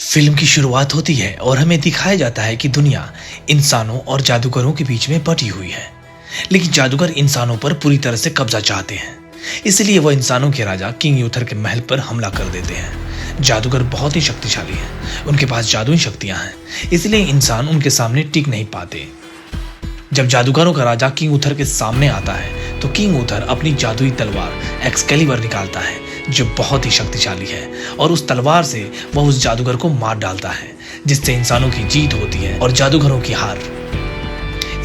Film की शुरुआत होती है और हमें दिखाया जाता है कि दुनिया इंसानों और जादूगरों के बीच में बटी हुई है। लेकिन जादूगर इंसानों पर पूरी तरह से कब्जा चाहते हैं, इसलिए वह इंसानों के राजा किंग यूथर के महल पर हमला कर देते हैं। जादूगर बहुत ही शक्तिशाली हैं, उनके पास जादुई शक्तियां हैं, इसलिए इंसान उनके सामने टिक नहीं पाते। जब जादूगरों का राजा किंग यूथर के सामने आता है तो किंग यूथर अपनी जादुई तलवार एक्सकैलिबर निकालता है, जो बहुत ही शक्तिशाली है, और उस तलवार से वह उस जादूगर को मार डालता है, जिससे इंसानों की जीत होती है और जादूगरों की हार।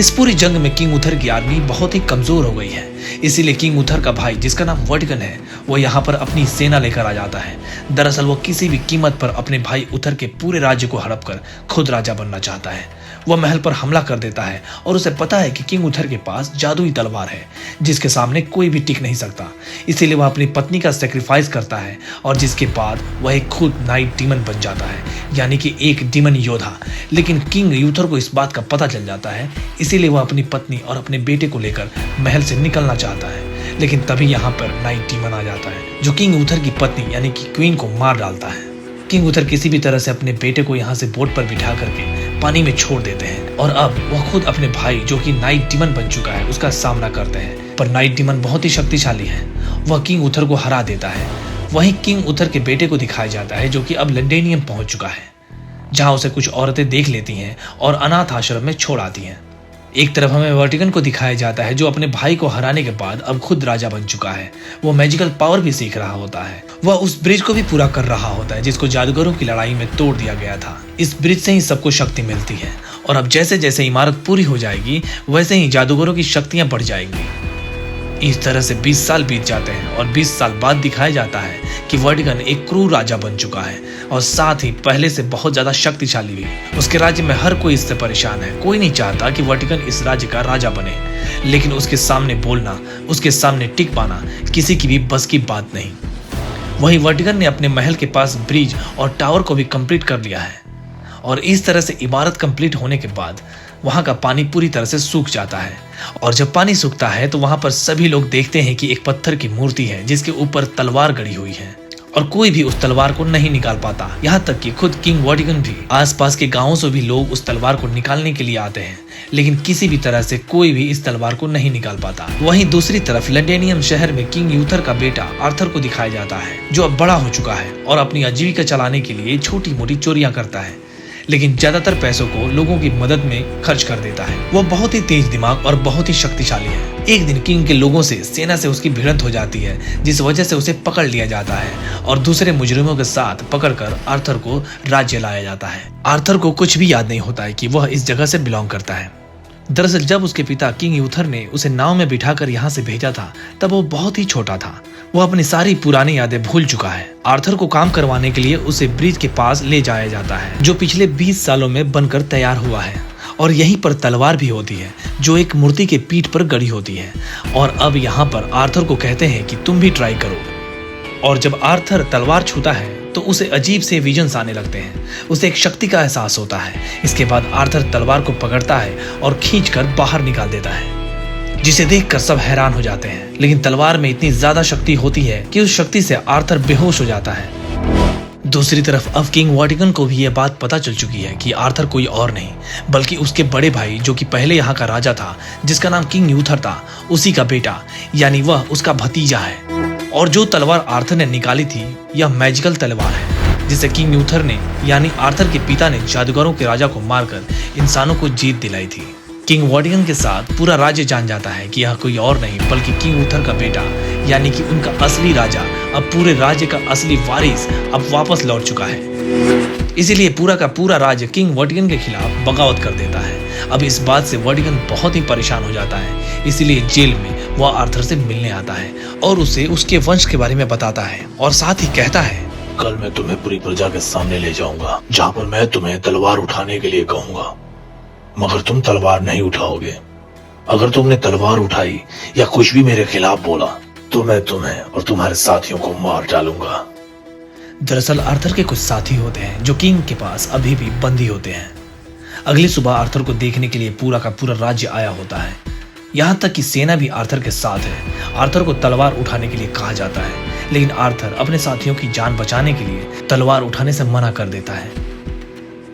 इस पूरी जंग में किंग यूथर की आर्मी बहुत ही कमजोर हो गई है, इसीलिए किंग यूथर का भाई, जिसका नाम वर्टिगन है, वो यहाँ पर अपनी सेना लेकर आ जाता है। दरअसल वो किसी भी कीमत पर अपने भाई यूथर के पूरे राज्य को हड़प कर खुद राजा बनना चाहता है। वह महल पर हमला कर देता है और उसे पता है कि किंग यूथर के पास जादुई तलवार है, जिसके सामने कोई भी टिक नहीं सकता। इसीलिए वह अपनी पत्नी का सेक्रीफाइस करता है और जिसके बाद वह एक खुद नाइट डीमन बन जाता है, यानी कि एक डीमन योद्धा। लेकिन किंग यूथर को इस बात का पता चल जाता है, इसीलिए वह अपनी पत्नी और अपने बेटे को लेकर महल से निकलना चाहता है। लेकिन तभी यहाँ पर नाइट डीमन आ जाता है, जो किंग यूथर की पत्नी यानी कि क्वीन को मार डालता है। किंग यूथर किसी भी तरह से अपने बेटे को यहाँ से बोट पर बिठा करके पानी में छोड़ देते हैं और अब वह खुद अपने भाई, जो कि नाइट डीमन बन चुका है, उसका सामना करते हैं। पर नाइट डीमन बहुत ही शक्तिशाली है, वह किंग यूथर को हरा देता है। वहीं किंग यूथर के बेटे को दिखाया जाता है, जो कि अब लंडेनियम पहुंच चुका है, जहां उसे कुछ औरतें देख लेती हैं और अनाथ आश्रम में छोड़ आती हैं। एक तरफ हमें वर्टिगन को दिखाया जाता है, जो अपने भाई को हराने के बाद अब खुद राजा बन चुका है। वो मैजिकल पावर भी सीख रहा होता है। वह उस ब्रिज को भी पूरा कर रहा होता है, जिसको जादूगरों की लड़ाई में तोड़ दिया गया था। इस ब्रिज से ही सबको शक्ति मिलती है और अब जैसे जैसे इमारत पूरी हो जाएगी, वैसे ही जादूगरों की शक्तियां बढ़ जाएंगी। इस तरह से 20 साल बीत जाते हैं और 20 साल बाद दिखाया जाता है कि वर्टिगन एक क्रूर राजा बन चुका है और साथ ही पहले से बहुत ज्यादा शक्तिशाली भी। उसके राज्य में हर कोई इससे परेशान है। कोई नहीं चाहता कि वर्टिगन इस राज्य का राजा बने, लेकिन उसके सामने बोलना, उसके सामने टिक पाना किसी की भी बस की बात नहीं। वहीं वर्टिगन ने अपने महल के पास ब्रिज और टावर को भी कंप्लीट कर लिया है और इस तरह से इमारत कंप्लीट होने के बाद वहां का पानी पूरी तरह से सूख जाता है। और जब पानी सूखता है तो वहां पर सभी लोग देखते हैं कि एक पत्थर की मूर्ति है, जिसके ऊपर तलवार गड़ी हुई है और कोई भी उस तलवार को नहीं निकाल पाता। यहाँ तक कि खुद किंग वर्टिगन भी, आसपास के गांवों से भी लोग उस तलवार को निकालने के लिए आते हैं, लेकिन किसी भी तरह से कोई भी इस तलवार को नहीं निकाल पाता। वहीं दूसरी तरफ लंडेनियम शहर में किंग यूथर का बेटा आर्थर को दिखाया जाता है, जो अब बड़ा हो चुका है और अपनी आजीविका चलाने के लिए छोटी मोटी चोरियां करता है, लेकिन ज्यादातर पैसों को लोगों की मदद में खर्च कर देता है। वह बहुत ही तेज दिमाग और बहुत ही शक्तिशाली है। एक दिन किंग के लोगों से, सेना से उसकी भिड़ंत हो जाती है, जिस वजह से उसे पकड़ लिया जाता है और दूसरे मुजरिमों के साथ पकड़कर आर्थर को राज्य लाया जाता है। आर्थर को कुछ भी याद नहीं होता है कि वह इस जगह से बिलोंग करता है। दरअसल जब उसके पिता किंग यूथर ने उसे नाव में बिठाकर यहाँ से भेजा था, तब वो बहुत ही छोटा था। वह अपनी सारी पुरानी यादें भूल चुका है। आर्थर को काम करवाने के लिए उसे ब्रिज के पास ले जाया जाता है, जो पिछले 20 सालों में बनकर तैयार हुआ है, और यहीं पर तलवार भी होती है, जो एक मूर्ति के पीठ पर गड़ी होती है। और अब यहाँ पर आर्थर को कहते हैं कि तुम भी ट्राई करो। और जब आर्थर तलवार छूता है तो उसे अजीब से विजन्स आने लगते हैं, उसे एक शक्ति का एहसास होता है। इसके बाद आर्थर तलवार को पकड़ता है और खींचकर बाहर निकाल देता है, जिसे देखकर सब हैरान हो जाते हैं। लेकिन तलवार में इतनी ज्यादा शक्ति होती है कि उस शक्ति से आर्थर बेहोश हो जाता है। दूसरी तरफ अब किंग वर्टिगन को भी यह बात पता चल चुकी है कि आर्थर कोई और नहीं बल्कि उसके बड़े भाई, जो कि पहले यहाँ का राजा था, जिसका नाम किंग यूथर था, उसी का बेटा, यानी वह उसका भतीजा है। और जो तलवार आर्थर ने निकाली थी, यह मैजिकल तलवार है, जिसे किंग यूथर ने, यानी आर्थर के पिता ने, जादूगरों के राजा को मारकर इंसानों को जीत दिलाई थी। किंग वर्टिगन के साथ पूरा राज्य जान जाता है कि यह कोई और नहीं बल्कि किंग यूथर का बेटा, यानी कि उनका असली राजा, अब पूरे राज्य का असली वारिस अब वापस लौट चुका है। इसीलिए पूरा का पूरा राज्य किंग वर्टिगन के खिलाफ बगावत कर देता है। अब इस बात से वर्टिगन बहुत ही परेशान हो जाता है, इसीलिए जेल में वह आर्थर से मिलने आता है और उसे उसके वंश के बारे में बताता है और साथ ही कहता है, कल मैं तुम्हें पूरी प्रजा के सामने ले जाऊंगा, जहाँ पर मैं तुम्हें तलवार उठाने के लिए कहूंगा, मगर तुम तलवार नहीं उठाओगे। अगर तुमने तलवार उठाई या कुछ भी मेरे खिलाफ बोला तो मैं तुम्हें और तुम्हारे साथियों को मार डालूंगा। दरअसल आर्थर के कुछ साथी होते हैं जो किंग के पास अभी भी बंदी होते हैं। अगली सुबह आर्थर को देखने के लिए पूरा का पूरा राज्य आया होता है, यहाँ तक कि सेना भी आर्थर के साथ है। आर्थर को तलवार उठाने के लिए कहा जाता है, लेकिन आर्थर अपने साथियों की जान बचाने के लिए तलवार उठाने से मना कर देता है।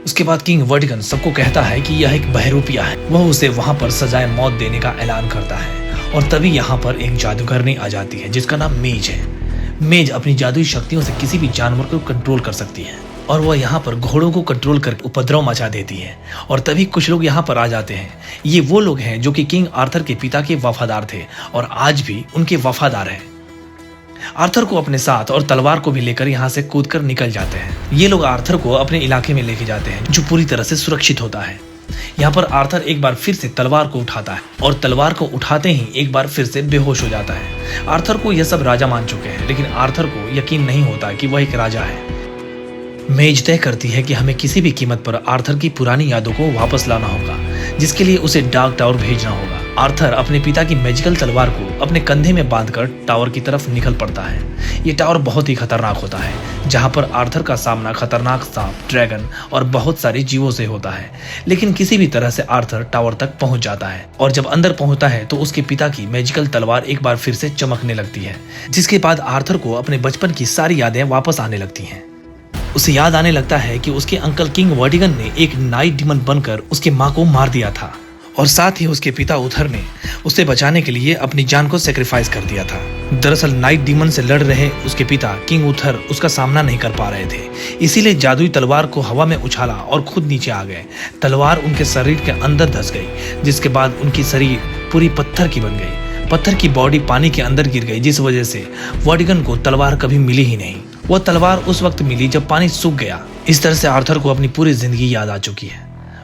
उसके बाद किंग वर्टिगन सबको कहता है कि यह एक बहरूपिया है। वह उसे वहां पर सजाए मौत देने का ऐलान करता है और तभी यहाँ पर एक जादूगरनी आ जाती है जिसका नाम मेज है। मेज अपनी जादुई शक्तियों से किसी भी जानवर को कंट्रोल कर सकती है और वह यहाँ पर घोड़ों को कंट्रोल करके उपद्रव मचा देती है। और तभी कुछ लोग यहाँ पर आ जाते हैं। ये वो लोग हैं जो कि किंग आर्थर के पिता के वफादार थे और आज भी उनके वफादार हैं। आर्थर को अपने साथ और तलवार को भी लेकर यहाँ से कूदकर निकल जाते हैं। ये लोग आर्थर को अपने इलाके में लेके जाते हैं जो पूरी तरह से सुरक्षित होता है। यहाँ पर आर्थर एक बार फिर से तलवार को उठाता है और तलवार को उठाते ही एक बार फिर से बेहोश हो जाता है। आर्थर को यह सब राजा मान चुके हैं, लेकिन आर्थर को यकीन नहीं होता कि वह एक राजा है। मेज तय करती है कि हमें किसी भी कीमत पर आर्थर की पुरानी यादों को वापस लाना होगा, जिसके लिए उसे डार्क टावर भेजना होगा। आर्थर अपने पिता की मैजिकल तलवार को अपने कंधे में बांधकर टावर की तरफ निकल पड़ता है। ये टावर बहुत ही खतरनाक होता है, जहां पर आर्थर का सामना खतरनाक सांप, ड्रैगन और बहुत सारे जीवों से होता है। लेकिन किसी भी तरह से आर्थर टावर तक पहुंच जाता है और जब अंदर पहुंचता है तो उसके पिता की मैजिकल तलवार एक बार फिर से चमकने लगती है, जिसके बाद आर्थर को अपने बचपन की सारी यादें वापस आने लगती हैं। उसे याद आने लगता है कि उसके अंकल किंग वर्टिगन ने एक नाइट डीमन बनकर उसके माँ को मार दिया था और साथ ही उसके पिता उथर ने उसे बचाने के लिए अपनी जान को सेक्रीफाइस कर दिया था। दरअसल नाइट डीमन से लड़ रहे उसके पिता किंग उथर उसका सामना नहीं कर पा रहे थे, इसीलिए जादुई तलवार को हवा में उछाला और खुद नीचे आ गए। तलवार उनके शरीर के अंदर धंस गई, जिसके बाद उनकी शरीर पूरी पत्थर की बन गई। पत्थर की बॉडी पानी के अंदर गिर गई, जिस वजह से वर्टिगन को तलवार कभी मिली ही नहीं। वह तलवार उस वक्त मिली जब पानी सूख गया। इस तरह से आर्थर को अपनी पूरी जिंदगी याद आ चुकी है।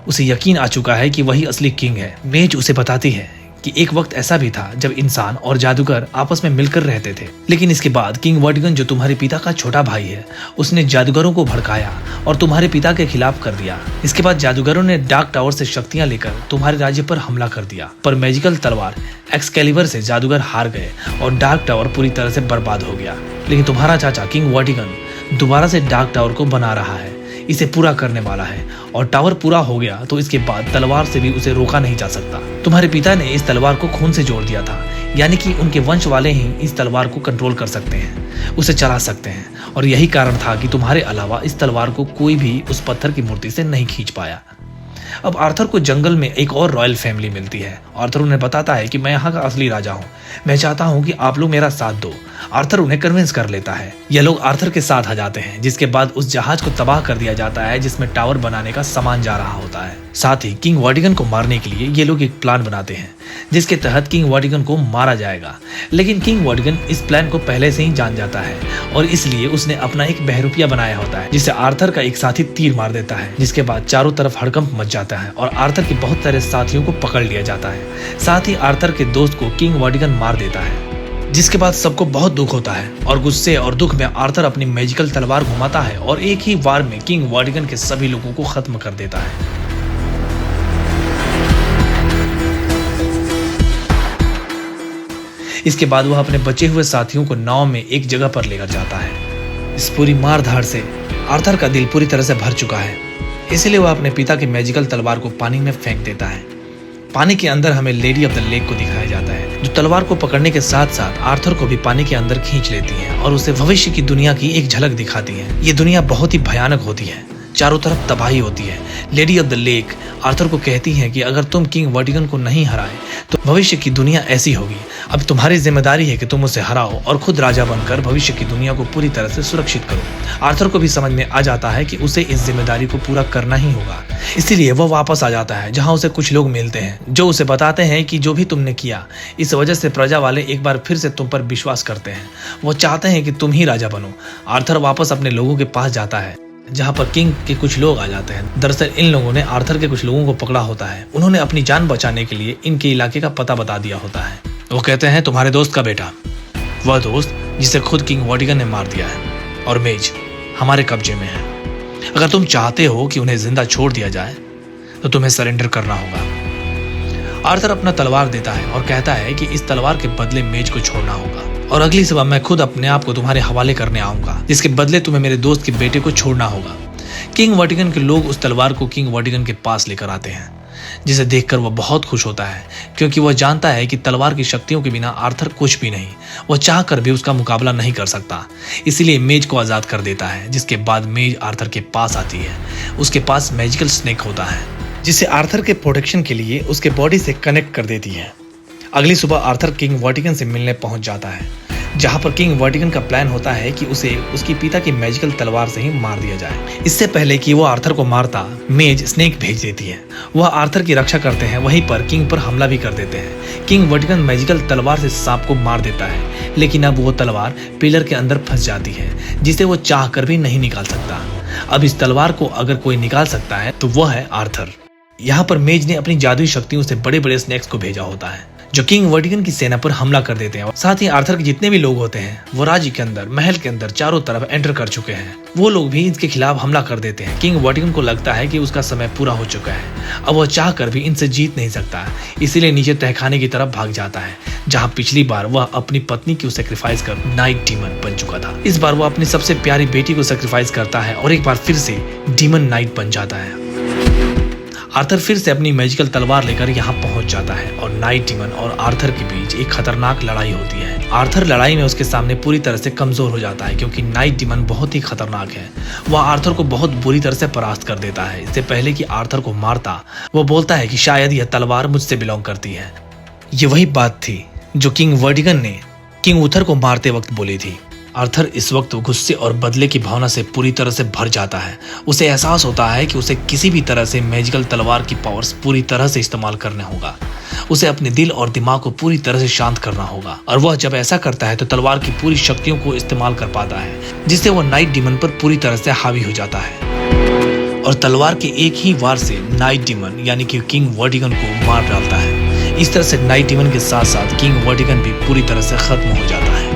उसे यकीन आ चुका है कि वही असली किंग है। मेज उसे बताती है कि एक वक्त ऐसा भी था जब इंसान और जादूगर आपस में मिलकर रहते थे, लेकिन इसके बाद किंग वर्टिगन जो तुम्हारे पिता का छोटा भाई है, उसने जादूगरों को भड़काया और तुम्हारे पिता के खिलाफ कर दिया। इसके बाद जादूगरों ने डार्क टावर से शक्तियां लेकर तुम्हारे राज्य पर हमला कर दिया, पर मैजिकल तलवार एक्सकैलिबर से जादूगर हार गए और डार्क टावर पूरी तरह से बर्बाद हो गया। लेकिन तुम्हारा चाचा किंग वर्टिगन दोबारा से डार्क टावर को बना रहा है, इसे पूरा करने वाला है और टावर पूरा हो गया तो इसके बाद तलवार से भी उसे रोका नहीं जा सकता। तुम्हारे पिता ने इस तलवार को खून से जोड़ दिया था, यानी कि उनके वंश वाले ही इस तलवार को कंट्रोल कर सकते हैं, उसे चला सकते हैं। और यही कारण था कि तुम्हारे अलावा इस तलवार को कोई भी उस पत्थर की मूर्ति से नहीं खींच पाया। अब आर्थर को जंगल में एक और रॉयल फैमिली मिलती है। आर्थर उन्हें बताता है कि मैं यहाँ का असली राजा हूँ, मैं चाहता हूँ कि आप लोग मेरा साथ दो। आर्थर उन्हें कन्विंस कर लेता है। ये लोग आर्थर के साथ आ जाते हैं, जिसके बाद उस जहाज को तबाह कर दिया जाता है जिसमें टावर बनाने का सामान जा रहा होता है। साथ ही किंग वर्टिगन को मारने के लिए ये लोग एक प्लान बनाते हैं, जिसके तहत किंग वर्टिगन को मारा जाएगा। लेकिन किंग वर्टिगन इस प्लान को पहले से ही जान जाता है और इसलिए उसने अपना एक बहरूपिया बनाया होता है, जिसे आर्थर का एक साथी तीर मार देता है, जिसके बाद चारों तरफ हड़कंप मच जाता है और आर्थर के बहुत सारे साथियों को पकड़ लिया जाता है। साथ ही आर्थर के दोस्त को किंग वर्टिगन मार देता है, जिसके बाद सबको बहुत दुख होता है और गुस्से और दुख में आर्थर अपनी मैजिकल तलवार घुमाता है और एक ही वार में किंग वर्टिगन के सभी लोगों को खत्म कर देता है। इसके बाद वह अपने बचे हुए साथियों को नाव में एक जगह पर लेकर जाता है। इस पूरी मारधाड़ से आर्थर का दिल पूरी तरह से भर चुका है, इसलिए वह अपने पिता की मैजिकल तलवार को पानी में फेंक देता है। पानी के अंदर हमें लेडी ऑफ द लेक को दिखाया जाता है, जो तलवार को पकड़ने के साथ साथ आर्थर को भी पानी के अंदर खींच लेती है और उसे भविष्य की दुनिया की एक झलक दिखाती है। ये दुनिया बहुत ही भयानक होती है, चारों तरफ तबाही होती है। Lady of the lake Arthur को कहती है कि अगर तुम किंग वर्टिगन को नहीं हराए तो भविष्य की दुनिया ऐसी होगी। अब तुम्हारी जिम्मेदारी है कि तुम उसे हराओ और खुद राजा बनकर भविष्य की दुनिया को पूरी तरह से सुरक्षित करो। आर्थर को भी समझ में आ जाता है कि उसे इस जिम्मेदारी को पूरा करना ही होगा, इसीलिए वह वापस आ जाता है, जहां उसे कुछ लोग मिलते हैं जो उसे बताते हैं कि जो भी तुमने किया, इस वजह से प्रजा वाले एक बार फिर से तुम पर विश्वास करते हैं। वो चाहते हैं कि तुम ही राजा बनो। आर्थर वापस अपने लोगों के पास जाता है, जहां पर किंग के कुछ लोग आ जाते हैं। दरअसल इन लोगों ने आर्थर के कुछ लोगों को पकड़ा होता है। उन्होंने अपनी जान बचाने के लिए इनके इलाके का पता बता दिया होता है। वो कहते हैं तुम्हारे दोस्त का बेटा, वह दोस्त जिसे खुद किंग वर्टिगन ने मार दिया है, और मेज हमारे कब्जे में है। अगर तुम चाहते हो कि उन्हें जिंदा छोड़ दिया जाए तो तुम्हें सरेंडर करना होगा। आर्थर अपना तलवार देता है और कहता है कि इस तलवार के बदले मेज को छोड़ना होगा और अगली सुबह मैं खुद अपने आप को तुम्हारे हवाले करने आऊंगा, जिसके बदले तुम्हें मेरे दोस्त के बेटे को छोड़ना होगा। किंग वर्टिगन के लोग उस तलवार को किंग वर्टिगन के पास लेकर आते हैं। जिसे देखकर वह बहुत खुश होता है, क्योंकि वह जानता है कि तलवार की शक्तियों के बिना आर्थर कुछ भी नहीं, वह चाह कर भी उसका मुकाबला नहीं कर सकता। इसीलिए मेज को आज़ाद कर देता है, जिसके बाद मेज आर्थर के पास आती है। उसके पास मैजिकल स्नेक होता है, जिसे आर्थर के प्रोटेक्शन के लिए उसके बॉडी से कनेक्ट कर देती है। अगली सुबह आर्थर किंग वर्टिगन से मिलने पहुंच जाता है, जहां पर किंग वर्टिगन का प्लान होता है कि उसे उसकी पिता की मैजिकल तलवार से ही मार दिया जाए। इससे पहले कि वो आर्थर को मारता, मेज स्नेक भेज देती है। वह आर्थर की रक्षा करते हैं, वहीं पर किंग पर हमला भी कर देते हैं। किंग वर्टिगन मैजिकल तलवार से सांप को मार देता है, लेकिन अब वो तलवार पिलर के अंदर फंस जाती है, जिसे वो चाह कर भी नहीं निकाल सकता। अब इस तलवार को अगर कोई निकाल सकता है तो वह है आर्थर। यहाँ पर मेज ने अपनी जादुई शक्तियों से बड़े बड़े स्नेक्स को भेजा होता है, जो किंग वर्टिगन की सेना पर हमला कर देते हैं। साथ ही आर्थर के जितने भी लोग होते हैं वो राज्य के अंदर, महल के अंदर चारों तरफ एंटर कर चुके हैं। वो लोग भी इनके खिलाफ हमला कर देते हैं। किंग वर्टिगन को लगता है कि उसका समय पूरा हो चुका है, अब वह चाह कर भी इनसे जीत नहीं सकता, इसीलिए नीचे तहखाने की तरफ भाग जाता है, जहाँ पिछली बार वह अपनी पत्नी की सेक्रीफाइस कर नाइट डीमन बन चुका था। इस बार वह अपनी सबसे प्यारी बेटी को सेक्रीफाइस करता है और एक बार फिर से डीमन नाइट बन जाता है। आर्थर फिर से अपनी मैजिकल तलवार लेकर यहाँ पहुंच जाता है और नाइट डीमन और आर्थर के बीच एक खतरनाक लड़ाई होती है। आर्थर लड़ाई में उसके सामने पूरी तरह से कमजोर हो जाता है, क्योंकि नाइट डीमन बहुत ही खतरनाक है। वह आर्थर को बहुत बुरी तरह से परास्त कर देता है। इससे पहले कि आर्थर को मारता, वह बोलता है कि शायद यह तलवार मुझसे बिलोंग करती है। ये वही बात थी जो किंग वर्टिगन ने किंग उथर को मारते वक्त बोली थी। आर्थर इस वक्त गुस्से और बदले की भावना से पूरी तरह से भर जाता है। उसे एहसास होता है कि उसे किसी भी तरह से मैजिकल तलवार की पावर्स पूरी तरह से इस्तेमाल करना होगा। उसे अपने दिल और दिमाग को पूरी तरह से शांत करना होगा, और वह जब ऐसा करता है तो तलवार की पूरी शक्तियों को इस्तेमाल कर पाता है, जिससे वह नाइट डीमन पर पूरी तरह से हावी हो जाता है और तलवार के एक ही वार से नाइट डीमन यानी कि किंग वर्टिगन को मार डालता है। इस तरह से नाइट डीमन के साथ साथ किंग वर्टिगन भी पूरी तरह से खत्म हो जाता है।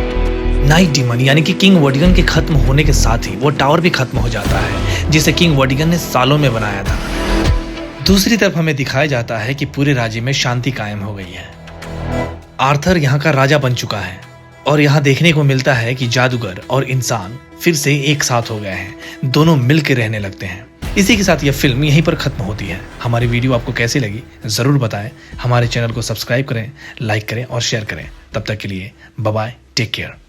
नाइट डीमन यानी कि किंग वर्टिगन के खत्म होने के साथ ही वो टावर भी खत्म हो जाता है, जिसे किंग वर्टिगन ने सालों में बनाया था। दूसरी तरफ हमें दिखाया जाता है कि पूरे राज्य में शांति कायम हो गई है। आर्थर यहाँ का राजा बन चुका है और यहाँ देखने को मिलता है कि जादूगर और इंसान फिर से एक साथ हो गए हैं, दोनों मिलकर रहने लगते हैं। इसी के साथ यह फिल्म यहीं पर खत्म होती है। हमारी वीडियो आपको कैसी लगी जरूर बताएं। हमारे चैनल को सब्सक्राइब करें, लाइक करें और शेयर करें। तब तक के लिए बाय बाय, टेक केयर।